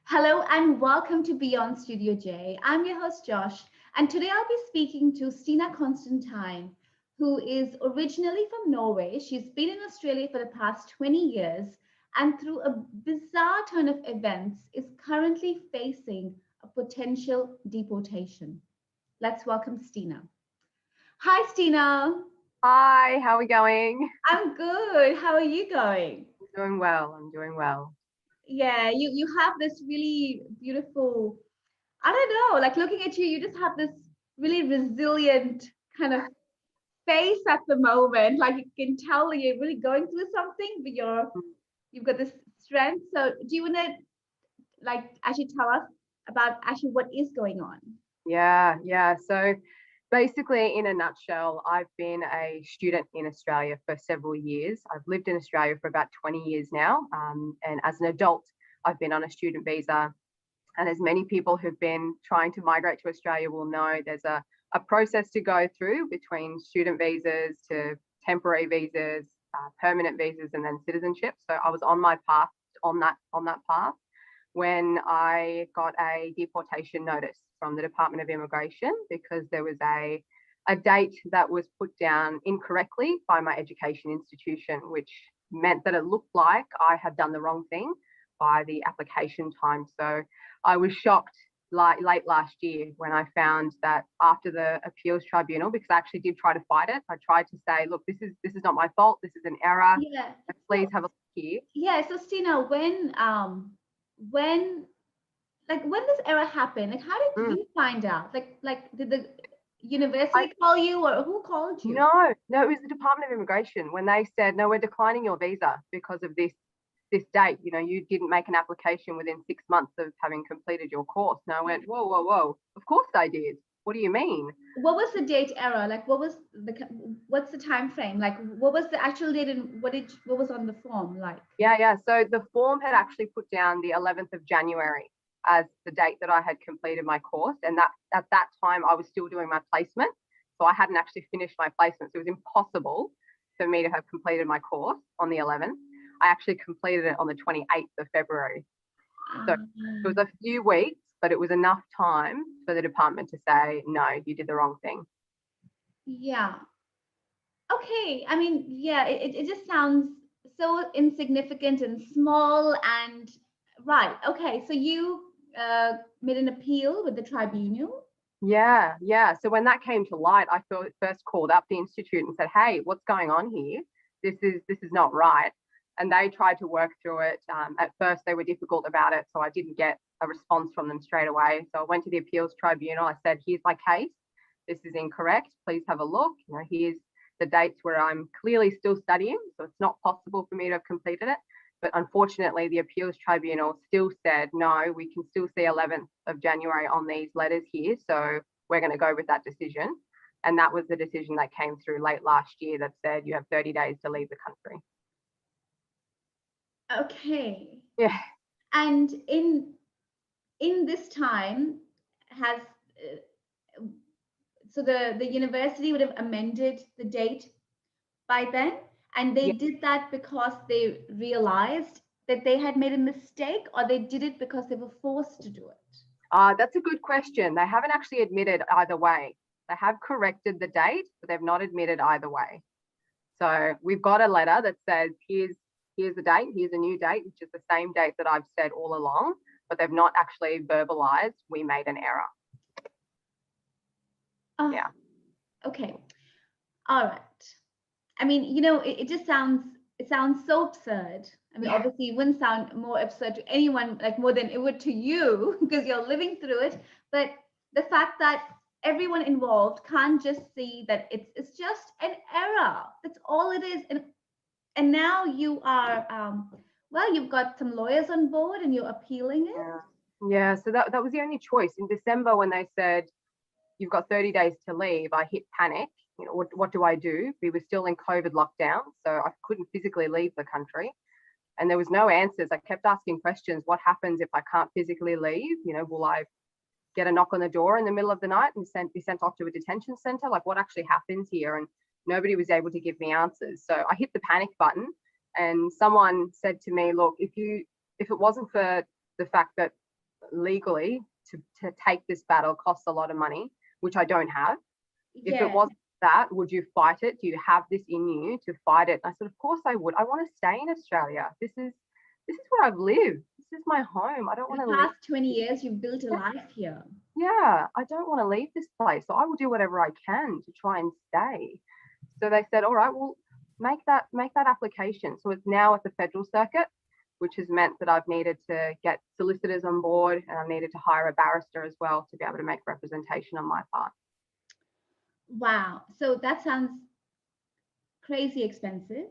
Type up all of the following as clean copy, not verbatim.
Hello and welcome to Beyond Studio J. I'm your host Josh, and today I'll be speaking to Stina Constantine, who is originally from Norway. She's been in Australia for the past 20 years and through a bizarre turn of events is currently facing a potential deportation. Let's welcome Stina. Hi Stina. Hi, how are we going? I'm good. How are you going? I'm doing well. Yeah, you have this really beautiful, I don't know, like looking at you, you just have this really resilient kind of face at the moment. Like you can tell you're really going through something, but you've got this strength. So do you want to like actually tell us about actually what is going on? Yeah. So basically, in a nutshell, I've been a student in Australia for several years. I've lived in Australia for about 20 years now. And as an adult, I've been on a student visa. And as many people who've been trying to migrate to Australia will know, there's a process to go through between student visas to temporary visas, permanent visas, and then citizenship. So I was on my path on that path when I got a deportation notice from the Department of Immigration because there was a date that was put down incorrectly by my education institution, which meant that it looked like I had done the wrong thing by the application time. So I was shocked late last year when I found that after the appeals tribunal, because I actually did try to fight it. I tried to say, look, this is not my fault. This is an error. Yeah. Please So have a look here. yeah, so Stina, when when this error happened, like how did Mm. you find out? Like did the I, university call you or who called you? no, it was the Department of Immigration when they said, no, we're declining your visa because of this date. You didn't make an application within 6 months of having completed your course. And I went, whoa. Of course I did. What do you mean? What was the date error? Like what's the time frame? Like what was the actual date and what was on the form like? Yeah. So the form had actually put down the 11th of January as the date that I had completed my course. And that at that time I was still doing my placement. So I hadn't actually finished my placement. So it was impossible for me to have completed my course on the 11th. I actually completed it on the 28th of February. So it was Um, a few weeks, but it was enough time for the department to say, no, you did the wrong thing. yeah. Okay. I mean, yeah, it just sounds so insignificant and small and right. Okay. So you made an appeal with the tribunal. Yeah. So when that came to light, I first called up the institute and said, "Hey, what's going on here? This is not right." And they tried to work through it. At first, they were difficult about it, so I didn't get a response from them straight away. So I went to the appeals tribunal. I said, "Here's my case. This is incorrect. Please have a look. Here's the dates where I'm clearly still studying, so it's not possible for me to have completed it." But unfortunately, the appeals tribunal still said, no, we can still see 11th of January on these letters here. So we're going to go with that decision. And that was the decision that came through late last year that said you have 30 days to leave the country. Okay. Yeah. And in this time has so the university would have amended the date by then, and they Yeah. did that because they realized that they had made a mistake, or they did it because they were forced to do it. That's a good question. They haven't actually admitted either way. They have corrected the date, but they've not admitted either way. So we've got a letter that says, here's the date, here's a new date, which is the same date that I've said all along, but they've not actually verbalized we made an error. Oh, Yeah. okay. All right. I mean, it just sounds so absurd. I mean, Yeah. obviously, it wouldn't sound more absurd to anyone like more than it would to you because you're living through it. But the fact that everyone involved can't just see that it's just an error. That's all it is. And now you are well, you've got some lawyers on board and you're appealing it. Yeah. Yeah. So that was the only choice. In December, when they said you've got 30 days to leave, I hit panic. What do I do? We were still in COVID lockdown, so I couldn't physically leave the country. And there was no answers. I kept asking questions. What happens if I can't physically leave? Will I get a knock on the door in the middle of the night and be sent off to a detention center? Like, what actually happens here? And nobody was able to give me answers. So I hit the panic button, and someone said to me, look, if it wasn't for the fact that legally to take this battle costs a lot of money, which I don't have. If it Yeah. wasn't that, would you fight it? Do you have this in you to fight it? And I said, of course I would. I want to stay in Australia. This is where I've lived. This is my home. I don't For want the to leave. past 20 years, you've built a life here. Yeah, I don't want to leave this place. So I will do whatever I can to try and stay. So they said, all right, well, make that application. So it's now at the federal circuit, which has meant that I've needed to get solicitors on board, and I've needed to hire a barrister as well to be able to make representation on my part. Wow. So that sounds crazy expensive.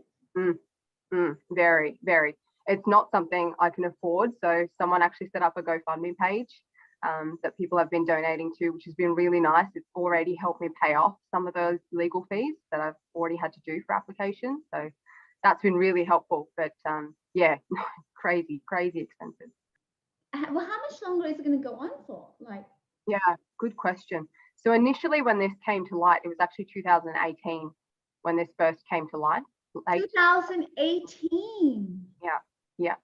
Very, very. It's not something I can afford. So someone actually set up a GoFundMe page that people have been donating to, which has been really nice. It's already helped me pay off some of those legal fees that I've already had to do for applications. So that's been really helpful. But yeah, crazy expensive. Well, how much longer is it going to go on for? Yeah, good question. So initially when this came to light, it was actually 2018 when this first came to light. 2018. Yeah.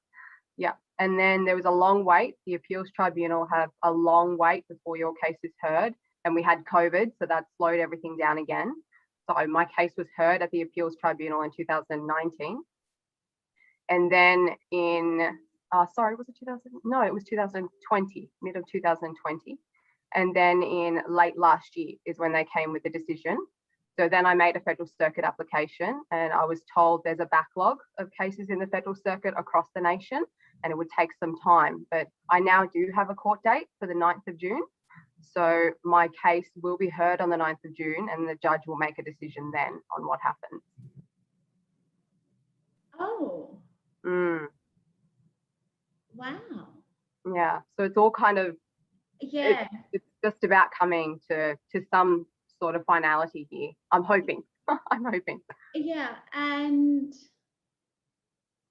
And then there was a long wait. The appeals tribunal have a long wait before your case is heard. And we had COVID, so that slowed everything down again. So my case was heard at the appeals tribunal in 2019. And then was it 2000? No, it was 2020, mid of 2020. And then in late last year is when they came with the decision. So then I made a federal circuit application, and I was told there's a backlog of cases in the federal circuit across the nation, and it would take some time. But I now do have a court date for the 9th of June. So my case will be heard on the 9th of June, and the judge will make a decision then on what happens. Oh. Wow. Yeah. So it's all kind of, yeah. It's just about coming to some sort of finality here. I'm hoping. I'm hoping. Yeah. And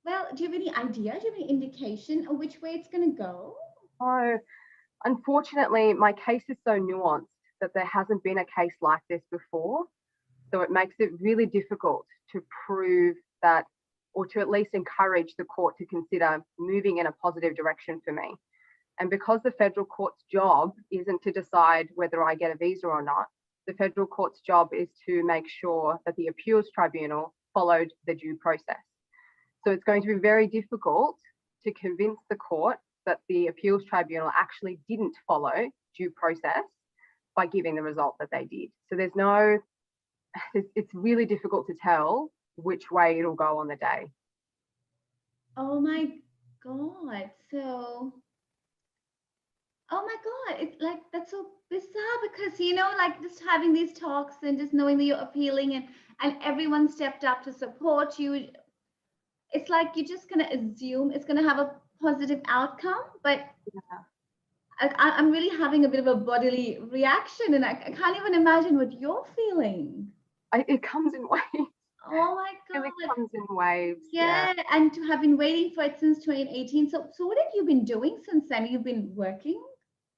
well, do you have any idea? Do you have any indication of which way it's going to go? Oh, unfortunately, my case is so nuanced that there hasn't been a case like this before. So it makes it really difficult to prove that, or to at least encourage the court to consider moving in a positive direction for me. And because the federal court's job isn't to decide whether I get a visa or not, the federal court's job is to make sure that the appeals tribunal followed the due process. So it's going to be very difficult to convince the court that the appeals tribunal actually didn't follow due process by giving the result that they did. So it's really difficult to tell which way it'll go on the day. Oh my God. So, oh my God, it's like, that's so bizarre because, just having these talks and just knowing that you're appealing and everyone stepped up to support you, it's like you're just going to assume it's going to have a positive outcome. But yeah. I'm really having a bit of a bodily reaction, and I can't even imagine what you're feeling. It comes in waves. Oh my God. It comes in waves. Yeah, and to have been waiting for it since 2018. So what have you been doing since then? You've been working?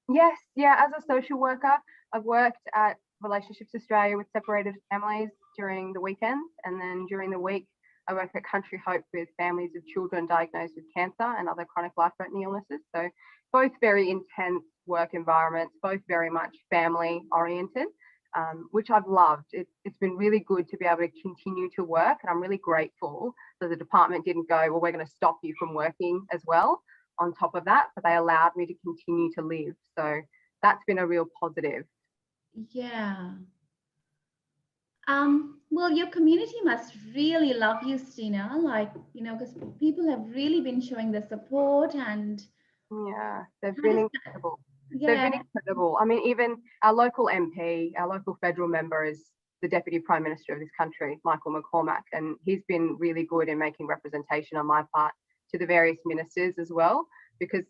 Yes, yeah. As a social worker, I've worked at Relationships Australia with separated families during the weekends, and then during the week, I work at Country Hope with families of children diagnosed with cancer and other chronic life-threatening illnesses. So both very intense work environments, both very much family-oriented. Which I've loved. It's been really good to be able to continue to work, and I'm really grateful that the department didn't go, well, we're going to stop you from working as well on top of that, but they allowed me to continue to live. So that's been a real positive. Yeah. Well, your community must really love you, Stina, because people have really been showing their support, and yeah, they've been incredible. Yeah. They've been incredible. I mean, even our local MP, our local federal member is the Deputy Prime Minister of this country, Michael McCormack, and he's been really good in making representation on my part to the various ministers as well, because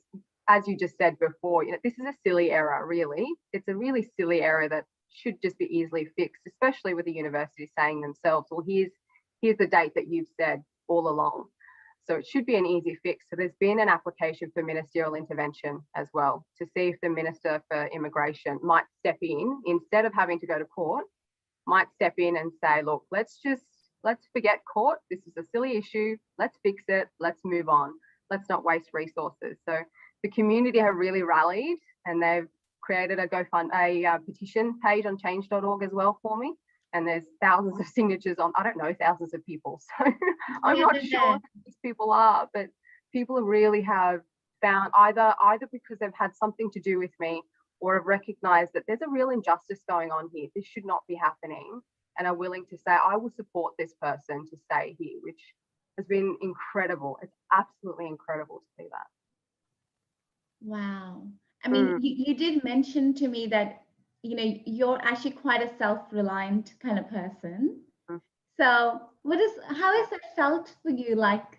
as you just said before, this is a silly error, really. It's a really silly error that should just be easily fixed, especially with the university saying themselves, well, here's the date that you've said all along. So it should be an easy fix. So there's been an application for ministerial intervention as well, to see if the Minister for Immigration might step in, instead of having to go to court, might step in and say, look, let's forget court. This is a silly issue. Let's fix it. Let's move on. Let's not waste resources. So the community have really rallied, and they've created a petition page on change.org as well for me. And there's thousands of signatures on, I don't know, thousands of people. So I'm not sure who these people are, but people really have found either because they've had something to do with me, or have recognized that there's a real injustice going on here. This should not be happening, and are willing to say, I will support this person to stay here, which has been incredible. It's absolutely incredible to see that. Wow. I mean, you did mention to me that, you know, you're actually quite a self-reliant kind of person. So how is that felt for you? Like,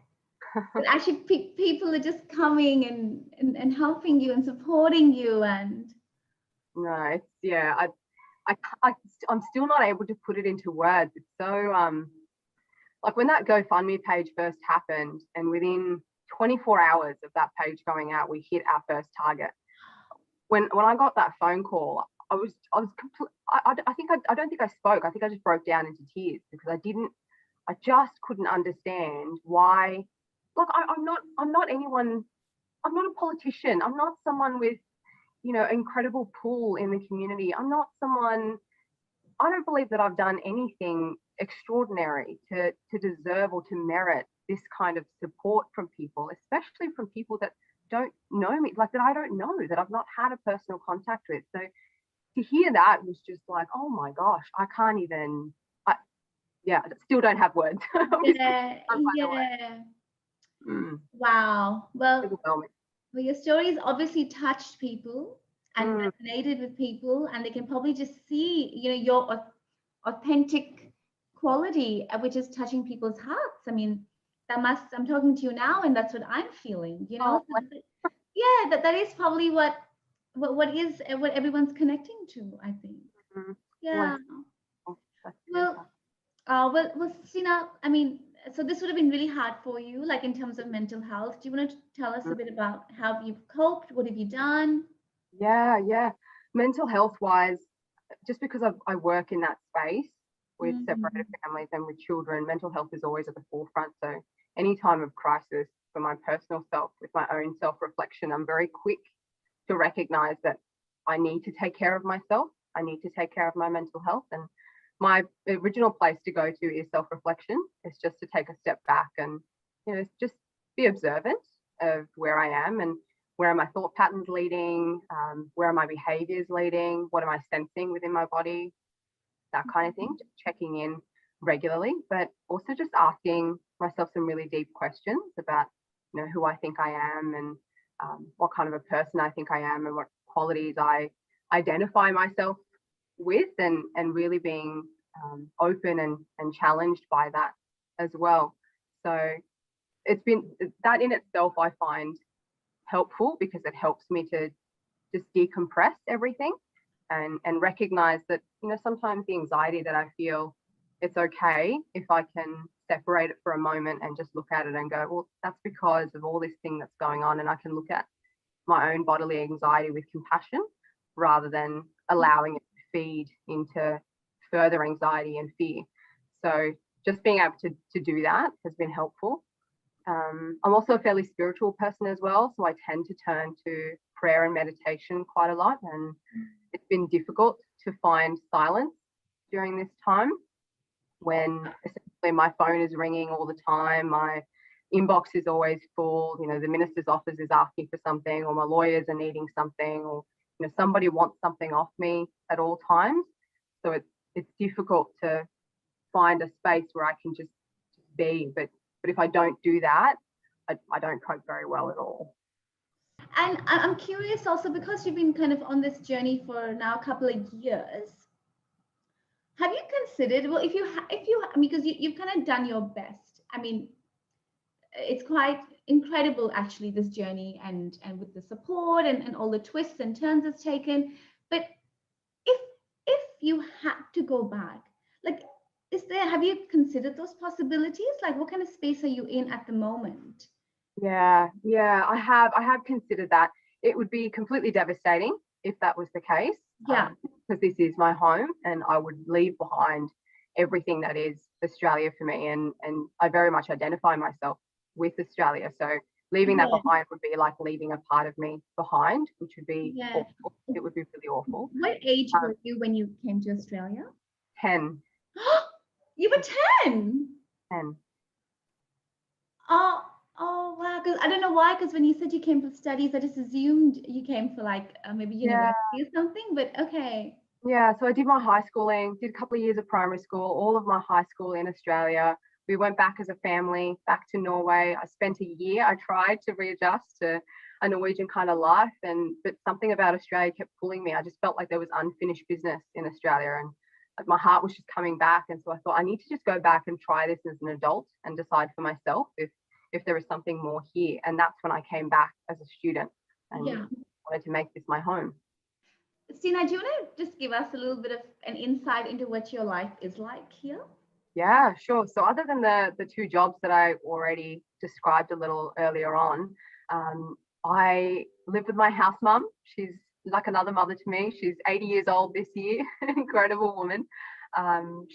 that actually people are just coming and helping you and supporting you, and no, it's, yeah, I'm still not able to put it into words. It's so like when that GoFundMe page first happened, and within 24 hours of that page going out, we hit our first target. When I got that phone call, I don't think I spoke. I think I just broke down into tears, because I just couldn't understand why. Look, I'm not anyone. I'm not a politician. I'm not someone with, you know, incredible pull in the community. I'm not someone. I don't believe that I've done anything extraordinary to deserve or to merit this kind of support from people, especially from people that don't know me, like that I don't know, that I've not had a personal contact with. So to hear that was just like, oh my gosh, I can't even. I still don't have words. yeah. Wow. Well, your stories obviously touched people and resonated with people, and they can probably just see, you know, your authentic quality, which is touching people's hearts. I mean, I'm talking to you now, and that's what I'm feeling, you know. Yeah, that is probably what everyone's connecting to, I think. Yeah. Well, Stina, I mean, so this would have been really hard for you, like in terms of mental health. Do you want to tell us a bit about how you've coped? What have you done? Yeah. Mental health wise, just because I work in that space with separated families and with children, mental health is always at the forefront. So any time of crisis for my personal self, with my own self-reflection, I'm very quick to recognize that I need to take care of myself. I need to take care of my mental health. And my original place to go to is self-reflection. It's just to take a step back and, you know, just be observant of where I am and where are my thought patterns leading, where are my behaviors leading, what am I sensing within my body, that kind of thing, just checking in regularly, but also just asking myself some really deep questions about, you know, who I think I am, and what kind of a person I think I am, and what qualities I identify myself with, and really being open and challenged by that as well. So it's been that in itself, I find helpful, because it helps me to just decompress everything and recognize that, you know, sometimes the anxiety that I feel, it's okay if I can separate it for a moment and just look at it and go, well, that's because of all this thing that's going on, and I can look at my own bodily anxiety with compassion rather than allowing it to feed into further anxiety and fear. So just being able to do that has been helpful. I'm also a fairly spiritual person as well, so I tend to turn to prayer and meditation quite a lot, and it's been difficult to find silence during this time when essentially my phone is ringing all the time, my inbox is always full, you know, the minister's office is asking for something, or my lawyers are needing something, or, you know, somebody wants something off me at all times. So it's difficult to find a space where I can just be, but if I don't do that, I don't cope very well at all. And I'm curious also, because you've been kind of on this journey for now a couple of years, have you considered, well, if you because you've kind of done your best. I mean, it's quite incredible actually, this journey, and with the support and all the twists and turns it's taken. But if you had to go back, like, have you considered those possibilities? Like, what kind of space are you in at the moment? Yeah, I have considered that. It would be completely devastating if that was the case. Yeah. Because this is my home, and I would leave behind everything that is Australia for me, and I very much identify myself with Australia. So Leaving that Yeah. behind would be like leaving a part of me behind, which would be Yeah. awful. It would be really awful. What age Um, were you when you came to Australia? 10, You were 10. 10. Oh, oh wow. Because I don't know why, because when you said you came for studies, I just assumed you came for like maybe Yeah, university or something, but okay. yeah. So I did my high schooling, did a couple of years of primary school, all of my high school in Australia. We went back as a family, back to Norway. I spent a year. I tried to readjust to a Norwegian kind of life, but something about Australia kept pulling me. I just felt like there was unfinished business in Australia, and like my heart was just coming back. And so I thought I need to just go back and try this as an adult and decide for myself if there is something more here. And that's when I came back as a student and Yeah. wanted to make this my home. Stina, do you want to just give us a little bit of an insight into what your life is like here? Yeah, sure. So other than the two jobs that I already described a little earlier on, I live with my house mum. She's like another mother to me. She's 80 years old this year, incredible woman.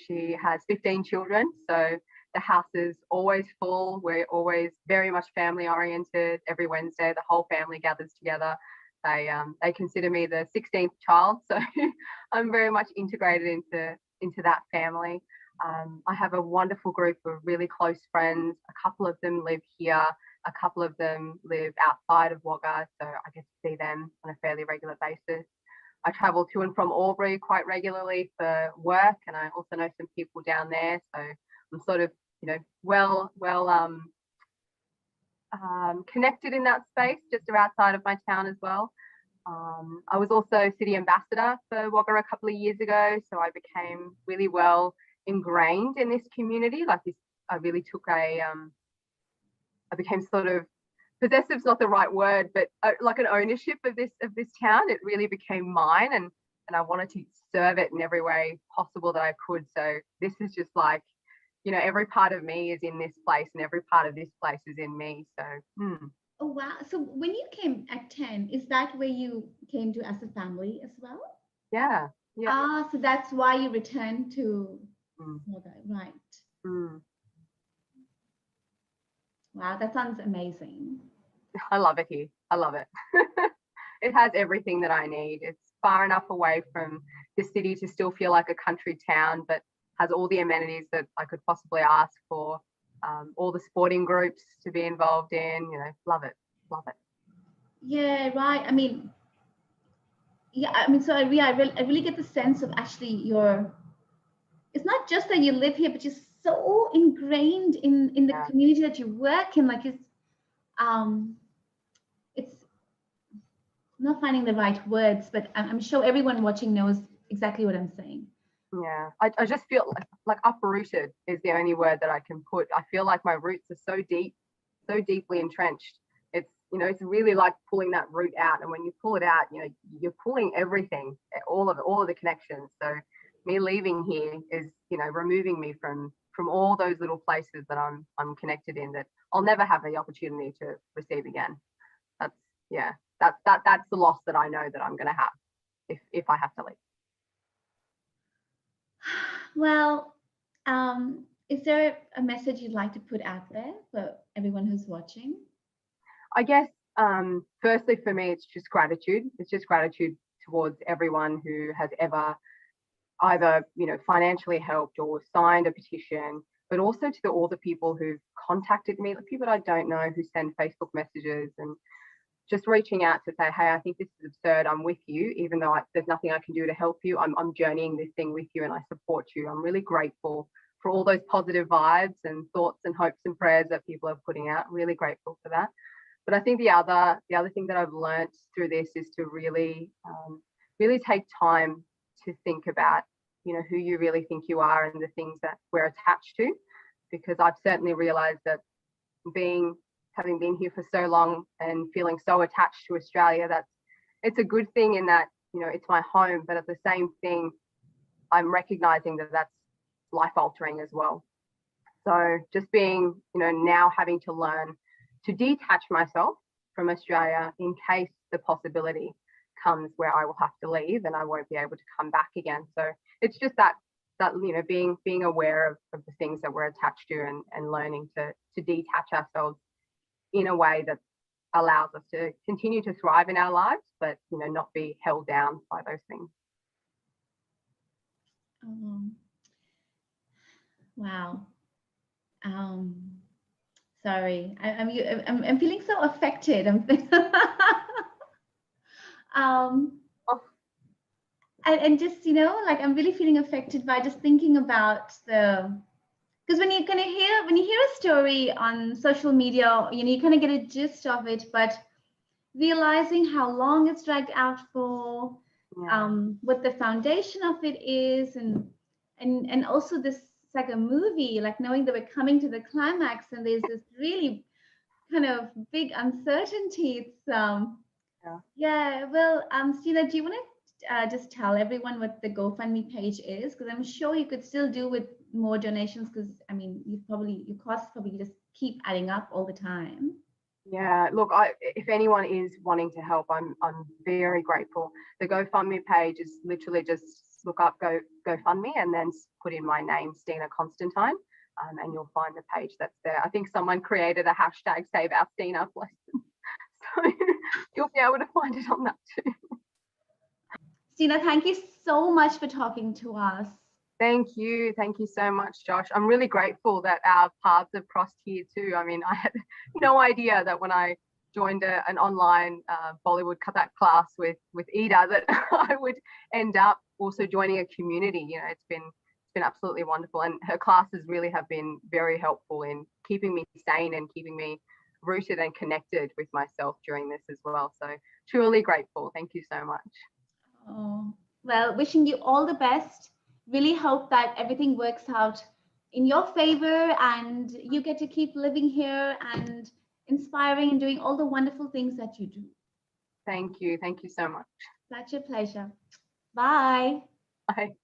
She has 15 children, so the house is always full. We're always very much family oriented. Every Wednesday, the whole family gathers together. They consider me the 16th child, so I'm very much integrated into that family. I have a wonderful group of really close friends. A couple of them live here. A couple of them live outside of Wagga, so I get to see them on a fairly regular basis. I travel to and from Albury quite regularly for work, and I also know some people down there. So I'm sort of, connected in that space, just outside of my town as well. I was also city ambassador for Wagga a couple of years ago, so I became really well ingrained in this community. Like this, I really took I became sort of possessive's not the right word, but like an ownership of this town. It really became mine, and I wanted to serve it in every way possible that I could. So this is just like, every part of me is in this place, and every part of this place is in me. So. Oh wow. So when you came at 10, is that where you came to as a family as well? Yeah, yeah. Ah, so that's why you returned to Mm, Wagga, right. mm. Wow, that sounds amazing. I love it here. I love it. It has everything that I need. It's far enough away from the city to still feel like a country town, but has all the amenities that I could possibly ask for. All the sporting groups to be involved in. Love it. Love it. Yeah, right. I mean, yeah, I mean, so I really get the sense of actually it's not just that you live here, but you're so ingrained in the Yeah. community that you work in. Like um, it's I'm not finding the right words, but I'm sure everyone watching knows exactly what I'm saying. Yeah. I just feel like uprooted is the only word that I can put. I feel like my roots are so deep, so deeply entrenched. It's really like pulling that root out, and when you pull it out, you're pulling everything, all of the connections. So me leaving here is, removing me from all those little places that I'm connected in, that I'll never have the opportunity to receive again. That's yeah, that's the loss that I know that I'm going to have if I have to leave. Well, is there a message you'd like to put out there for everyone who's watching? I guess, firstly, for me, it's just gratitude. It's just gratitude towards everyone who has ever either, financially helped or signed a petition, but also to all the people who've contacted me, the people I don't know who send Facebook messages and just reaching out to say, hey, I think this is absurd. I'm with you, even though there's nothing I can do to help you. I'm journeying this thing with you, and I support you. I'm really grateful for all those positive vibes and thoughts and hopes and prayers that people are putting out. Really grateful for that. But I think the other thing that I've learned through this is to really take time to think about, who you really think you are and the things that we're attached to, because I've certainly realized that having been here for so long and feeling so attached to Australia, it's a good thing in that, it's my home, but at the same thing, I'm recognizing that that's life altering as well. So just being, now having to learn to detach myself from Australia in case the possibility comes where I will have to leave and I won't be able to come back again. So it's just that being aware of the things that we're attached to, and learning to detach ourselves in a way that allows us to continue to thrive in our lives, but not be held down by those things. Wow. Sorry, I'm feeling so affected. And just like I'm really feeling affected by just thinking about because when you hear a story on social media, you kind of get a gist of it, but realizing how long it's dragged out for, what the foundation of it is, and also this it's like a movie, like knowing that we're coming to the climax and there's this really kind of big uncertainty. It's well, Stina, do you want to just tell everyone what the GoFundMe page is? Because I'm sure you could still do with more donations, because I mean, your costs probably just keep adding up all the time. Yeah, look, if anyone is wanting to help, I'm very grateful. The GoFundMe page is literally just look up GoFundMe and then put in my name, Stina Constantine, and you'll find the page that's there. I think someone created a hashtag Save Our Stina, bless them. So you'll be able to find it on that too. Stina, thank you so much for talking to us. Thank you so much, Josh. I'm really grateful that our paths have crossed here too. I mean, I had no idea that when I joined an online Bollywood Kathak class with Ida that I would end up also joining a community. It's been absolutely wonderful, and her classes really have been very helpful in keeping me sane and keeping me rooted and connected with myself during this as well. So truly grateful. Thank you so much. Oh, well, wishing you all the best. Really hope that everything works out in your favor and you get to keep living here and inspiring and doing all the wonderful things that you do. Thank you so much. Such a pleasure. Bye. Bye.